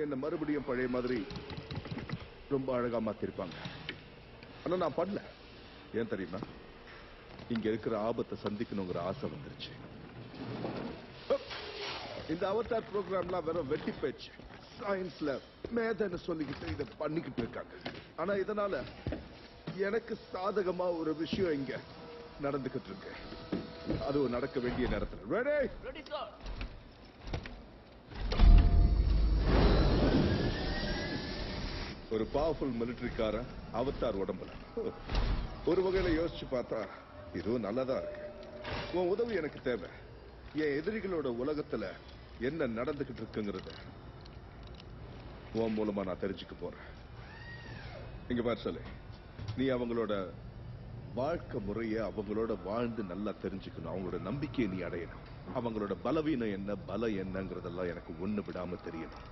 என்ன மறுபடியும் பழைய மாதிரி ரொம்ப அழகா மாத்திருப்பாங்க. ஆனா நான் பண்ணல. ஏன் தெரியுமா? இங்க இருக்கிற ஆபத்தை சந்திக்கணுங்கிற ஆசை வந்துருச்சு. இந்த அவதார் ப்ரோக்ராம்லாம் வெறும் வெட்டி பேச்சு. சயின்ஸ்ல மேதன்னு சொல்லிக்கிட்டு இதை பண்ணிக்கிட்டு இருக்காங்க. ஆனா இதனால எனக்கு சாதகமா ஒரு விஷயம் இங்க நடந்துகிட்டு இருக்கு. அதுவும் நடக்க வேண்டிய நேரத்தில். Ready sir. ஒரு பவர்ஃபுல் மிலிட்டரிக்காரன் அவதார் உடம்புல. ஒரு வகையில யோசிச்சு பார்த்தா இதுவும் நல்லதா இருக்கு. உன் உதவி எனக்கு தேவை. என் எதிரிகளோட உலகத்துல என்ன நடந்துகிட்டு இருக்குங்கிறத உன் மூலமா நான் தெரிஞ்சுக்க போறேன். இங்க பாரு சொல்லு, நீ அவங்களோட வாழ்க்கை முறைய அவங்களோட வாழ்ந்து நல்லா தெரிஞ்சுக்கணும். அவங்களோட நம்பிக்கையை நீ அடையணும். அவங்களோட பலவீனம் என்ன, பலம் என்னங்கிறதெல்லாம் எனக்கு ஒண்ணு விடாம தெரியணும்.